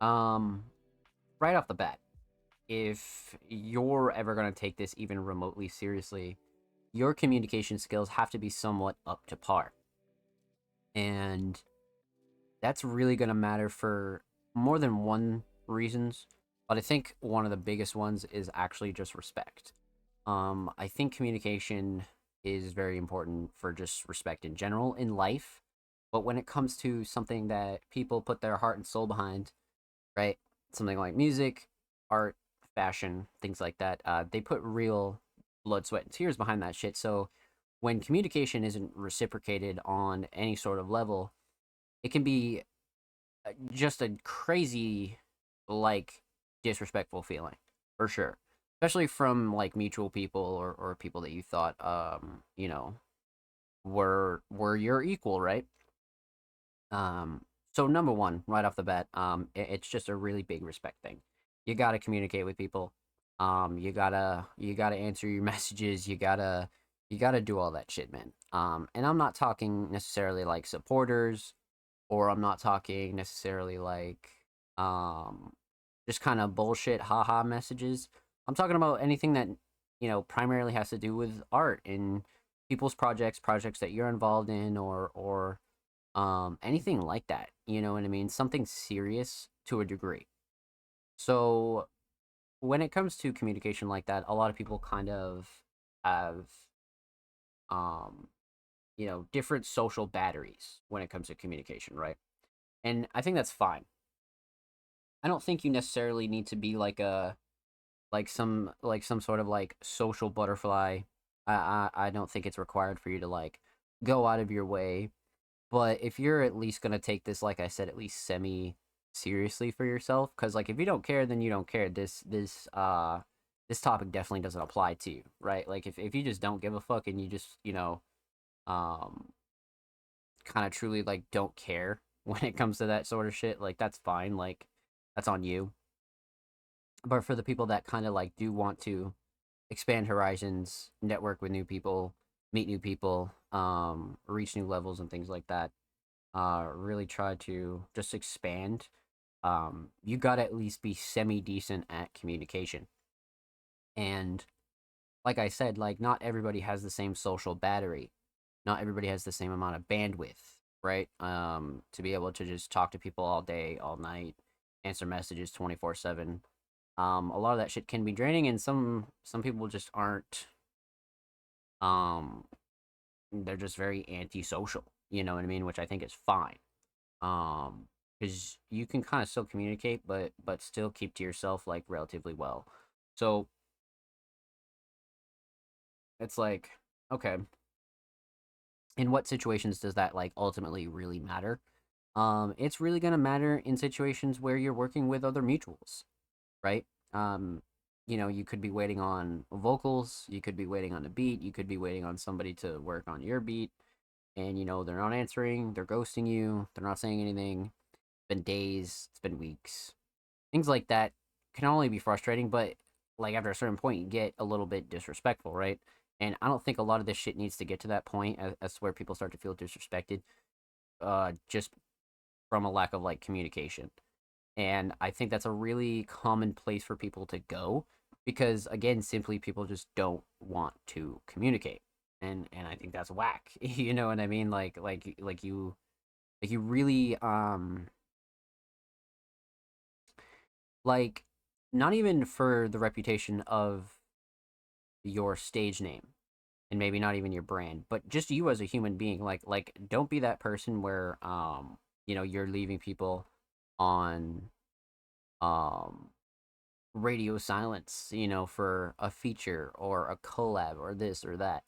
Um, right off the bat, if you're ever going to take this even remotely seriously, your communication skills have to be somewhat up to par. And that's really going to matter for more than one reasons. But I think one of the biggest ones is actually just respect. I think communication is very important for just respect in general in life. But when it comes to something that people put their heart and soul behind, right? Something like music, art, fashion, things like that. They put real blood, sweat, and tears behind that shit. So when communication isn't reciprocated on any sort of level, it can be just a crazy, like, disrespectful feeling for sure. Especially from like mutual people or people that you thought, were your equal, right? Um, so number one, right off the bat, it's just a really big respect thing. You gotta communicate with people. You gotta answer your messages. You gotta do all that shit, man. And I'm not talking necessarily like supporters, or I'm not talking necessarily like um, just kind of bullshit, haha messages. I'm talking about anything that primarily has to do with art and people's projects that you're involved in, or anything like that. You know what I mean? Something serious to a degree. So when it comes to communication like that, a lot of people kind of have um different social batteries when it comes to communication, right? And I think that's fine. I don't think you necessarily need to be like some sort of like social butterfly. I don't think it's required for you to like go out of your way. But if you're at least gonna take this, like I said, at least semi seriously for yourself, because like if you don't care, then you don't care. This topic definitely doesn't apply to you, right? Like if you just don't give a fuck and you just um kind of truly like don't care when it comes to that sort of shit, like that's fine. Like that's on you. But for the people that kind of like do want to expand horizons, network with new people, meet new people, reach new levels and things like that, really try to just expand. You gotta at least be semi decent at communication. And like I said, like not everybody has the same social battery. Not everybody has the same amount of bandwidth, right? To be able to just talk to people all day, all night, answer messages 24/7. A lot of that shit can be draining, and some people just aren't. Um, they're just very antisocial. You know what I mean? Which I think is fine. Because you can kind of still communicate, but still keep to yourself like relatively well. So it's like, okay, in what situations does that like ultimately really matter? It's really gonna matter in situations where you're working with other mutuals, right? Um, you could be waiting on vocals, you could be waiting on a beat, you could be waiting on somebody to work on your beat, and they're not answering, they're ghosting you, they're not saying anything. It's been days, it's been weeks. Things like that can only be frustrating, but like after a certain point, you get a little bit disrespectful, right? And I don't think a lot of this shit needs to get to that point as to where people start to feel disrespected, just from a lack of like communication. And I think that's a really common place for people to go because again, simply people just don't want to communicate. And I think that's whack. You know what I mean? Like you really like not even for the reputation of your stage name and maybe not even your brand, but just you as a human being. Like don't be that person where you're leaving people on um radio silence, for a feature or a collab or this or that.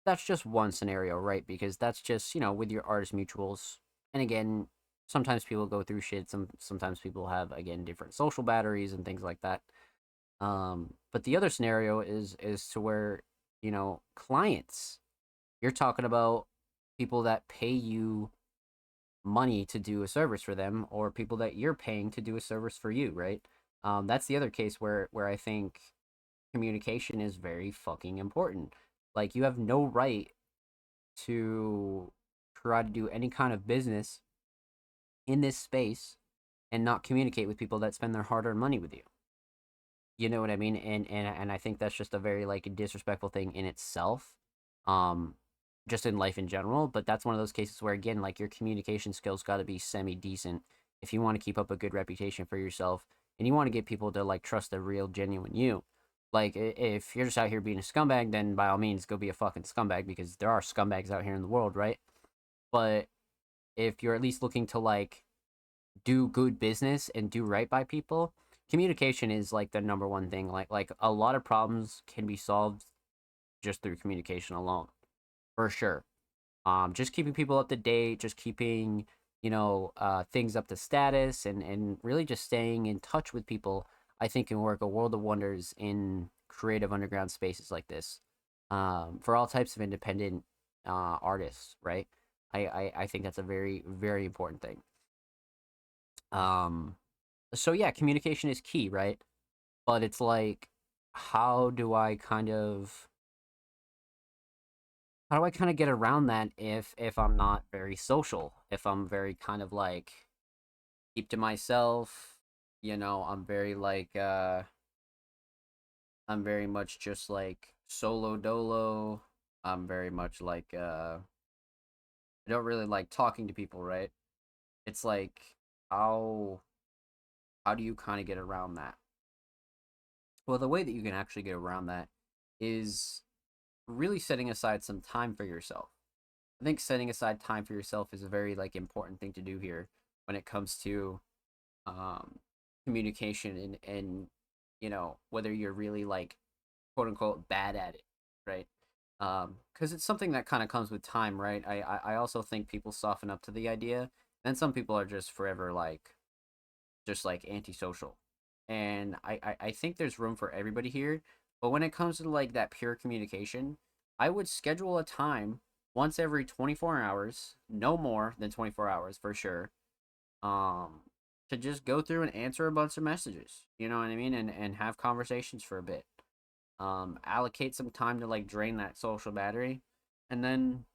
That's just one scenario, right? Because that's just, with your artist mutuals. And again, sometimes people go through shit. Sometimes people have again different social batteries and things like that. But the other scenario is to where, clients. You're talking about people that pay you money to do a service for them, or people that you're paying to do a service for you, right? That's the other case where I think communication is very fucking important. Like you have no right to try to do any kind of business in this space and not communicate with people that spend their hard-earned money with you. You know what I mean? And I think that's just a very like disrespectful thing in itself. Um just in life in general, but that's one of those cases where again, like your communication skills got to be semi decent if you want to keep up a good reputation for yourself and you want to get people to like trust the real genuine you. Like if you're just out here being a scumbag, then by all means go be a fucking scumbag because there are scumbags out here in the world, right? But if you're at least looking to like do good business and do right by people, communication is like the number one thing. Like a lot of problems can be solved just through communication alone, for sure. Just keeping people up to date, just keeping things up to status, and really just staying in touch with people. I think can work a world of wonders in creative underground spaces like this. For all types of independent artists, right? I think that's a very very important thing. Um, so yeah, communication is key, right? But it's like, how do I kind of how do I kind of get around that if I'm not very social? If I'm very kind of like keep to myself, I'm very like I'm very much just like solo dolo. I'm very much like I don't really like talking to people, right? It's like how how do you kind of get around that? Well, the way that you can actually get around that is really setting aside some time for yourself. I think setting aside time for yourself is a very like important thing to do here when it comes to um, communication and whether you're really like quote unquote bad at it, right? Because it's something that kind of comes with time, right? I also think people soften up to the idea, and some people are just forever like just like antisocial, and I think there's room for everybody here. But when it comes to like that pure communication, I would schedule a time once every 24 hours, no more than 24 hours for sure, um to just go through and answer a bunch of messages, you know what I mean, and have conversations for a bit. Allocate some time to like drain that social battery, and then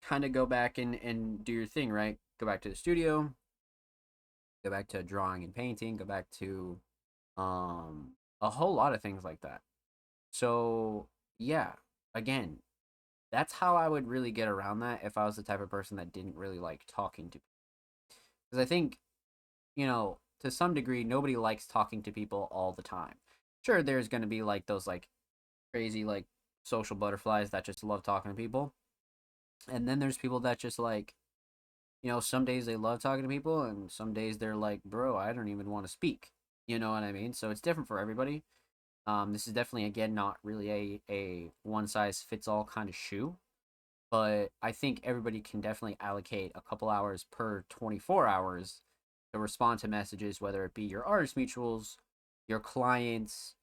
kind of go back and do your thing, right? Go back to the studio, go back to drawing and painting, go back to a whole lot of things like that. So yeah, again, that's how I would really get around that if I was the type of person that didn't really like talking to people. Because I think, to some degree, nobody likes talking to people all the time. Sure, there's going to be like those like crazy like social butterflies that just love talking to people. And then there's people that just like, some days they love talking to people and some days they're like, bro, I don't even want to speak. You know what I mean? So it's different for everybody. This is definitely, again, not really a one size fits all kind of shoe, but I think everybody can definitely allocate a couple hours per 24 hours to respond to messages, whether it be your artist mutuals, your clients,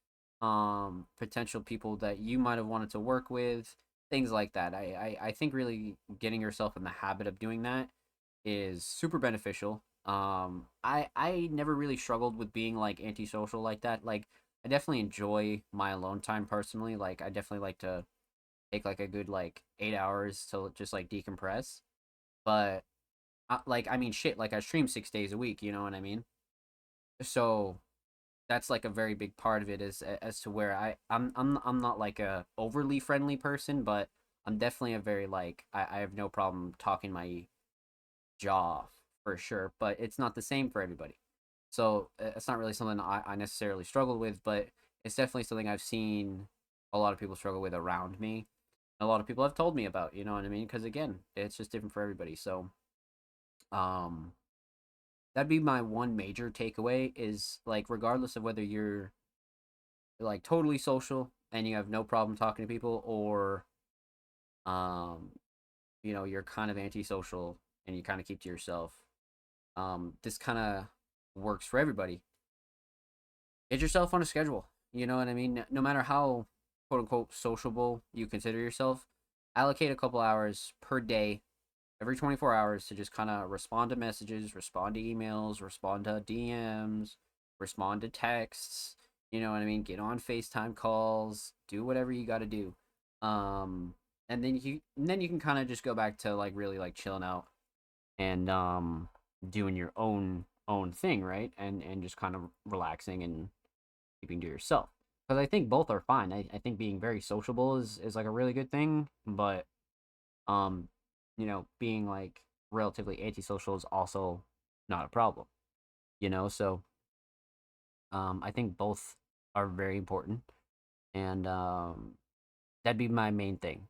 potential people that you might have wanted to work with, things like that. I think really getting yourself in the habit of doing that is super beneficial. I never really struggled with being like antisocial like that. Like I definitely enjoy my alone time personally. Like I definitely like to take like a good like 8 hours to just like decompress. But like I mean shit, like I stream 6 days a week. You know what I mean? So that's like a very big part of it is as to where I'm not like a overly friendly person, but I'm definitely a very like I have no problem talking my jaw for sure, but it's not the same for everybody. So it's not really something I necessarily struggle with, but it's definitely something I've seen a lot of people struggle with around me. A lot of people have told me about, you know what I mean? Because again, it's just different for everybody. So, um, that'd be my one major takeaway is like, regardless of whether you're like totally social and you have no problem talking to people, or um, you're kind of antisocial and you kind of keep to yourself. This kind of works for everybody. Get yourself on a schedule. You know what I mean? No matter how quote unquote sociable you consider yourself, allocate a couple hours per day, every 24 hours, to just kind of respond to messages, respond to emails, respond to DMs, respond to texts. You know what I mean? Get on FaceTime calls, do whatever you got to do. And then you can kind of just go back to like really like chilling out and doing your own thing, right? And just kind of relaxing and keeping to yourself. Because I think both are fine. I think being very sociable is like a really good thing, but um, being like relatively antisocial is also not a problem. So I think both are very important, and that'd be my main thing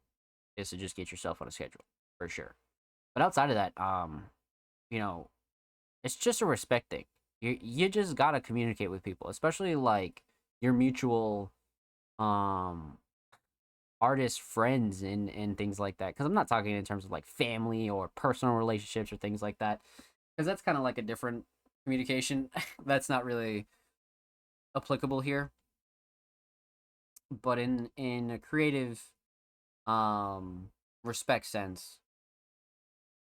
is to just get yourself on a schedule for sure. But outside of that, you know, it's just a respect thing. You just gotta communicate with people, especially like your mutual um artist friends and things like that. Because I'm not talking in terms of like family or personal relationships or things like that. Because that's kind of like a different communication. That's not really applicable here. But in a creative um respect sense,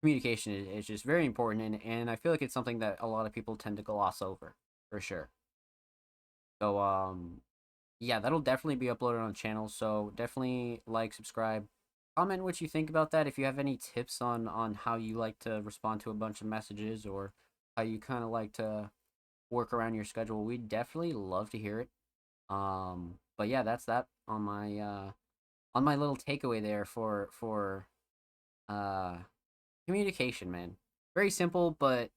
communication is just very important, and I feel like it's something that a lot of people tend to gloss over for sure. So yeah, that'll definitely be uploaded on the channel. So definitely like, subscribe, comment what you think about that. If you have any tips on how you like to respond to a bunch of messages, or how you kind of like to work around your schedule, we'd definitely love to hear it. But yeah, that's that on my little takeaway there for uh communication, man. Very simple, but